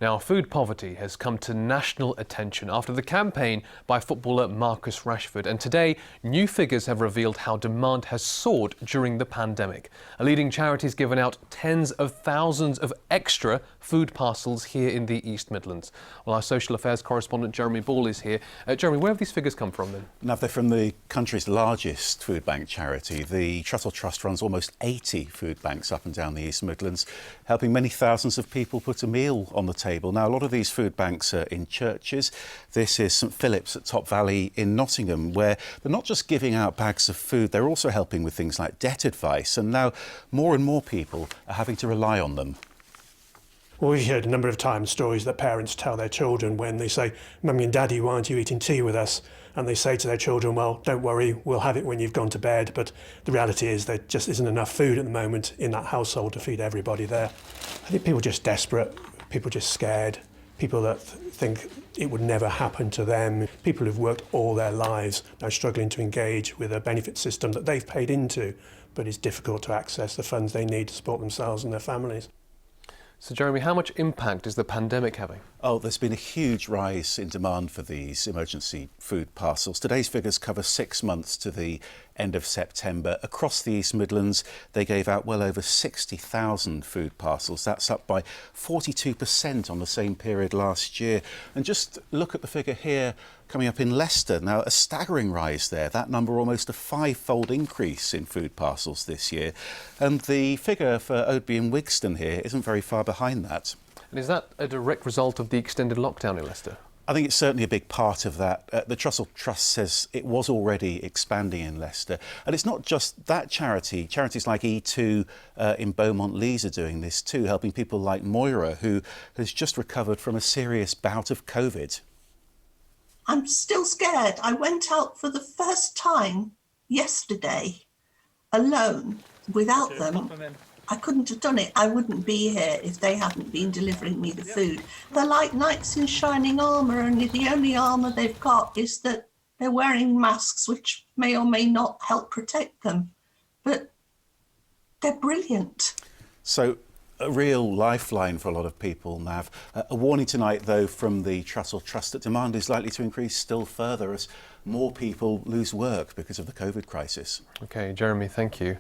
Now, food poverty has come to national attention after the campaign by footballer Marcus Rashford. And today, new figures have revealed how demand has soared during the pandemic. A leading charity has given out tens of thousands of extra food parcels here in the East Midlands. Well, our social affairs correspondent Jeremy Ball is here. Jeremy, where have these figures come from then? Now, they're from the country's largest food bank charity. The Trussell Trust runs almost 80 food banks up and down the East Midlands, helping many thousands of people put a meal on the table. Now, a lot of these food banks are in churches. This is St Philip's at Top Valley in Nottingham, where they're not just giving out bags of food, they're also helping with things like debt advice. And now more and more people are having to rely on them. Well, we've heard a number of times stories that parents tell their children when they say, "Mummy and Daddy, why aren't you eating tea with us?" And they say to their children, "Well, don't worry, we'll have it when you've gone to bed." But the reality is there just isn't enough food at the moment in that household to feed everybody there. I think people are just desperate, people are just scared, people that think it would never happen to them, people who've worked all their lives now struggling to engage with a benefit system that they've paid into, but it's difficult to access the funds they need to support themselves and their families. So, Jeremy, how much impact is the pandemic having? Oh, there's been a huge rise in demand for these emergency food parcels. Today's figures cover 6 months to the end of September. Across the East Midlands, they gave out well over 60,000 food parcels. That's up by 42% on the same period last year. And just look at the figure here coming up in Leicester. Now, a staggering rise there. That number almost a 5-fold increase in food parcels this year. And the figure for Oadby and Wigston here isn't very far behind that. And is that a direct result of the extended lockdown in Leicester? I think it's certainly a big part of that. The Trussell Trust says it was already expanding in Leicester. And it's not just that charity. Charities like E2 in Beaumont Lees are doing this too, helping people like Moira, who has just recovered from a serious bout of COVID. I'm still scared. I went out for the first time yesterday alone without them. I couldn't have done it. I wouldn't be here if they hadn't been delivering me the food. They're like knights in shining armour, and the only armour they've got is that they're wearing masks, which may or may not help protect them. But they're brilliant. So a real lifeline for a lot of people, Nav. A warning tonight, though, from the Trussell Trust that demand is likely to increase still further as more people lose work because of the COVID crisis. OK, Jeremy, thank you.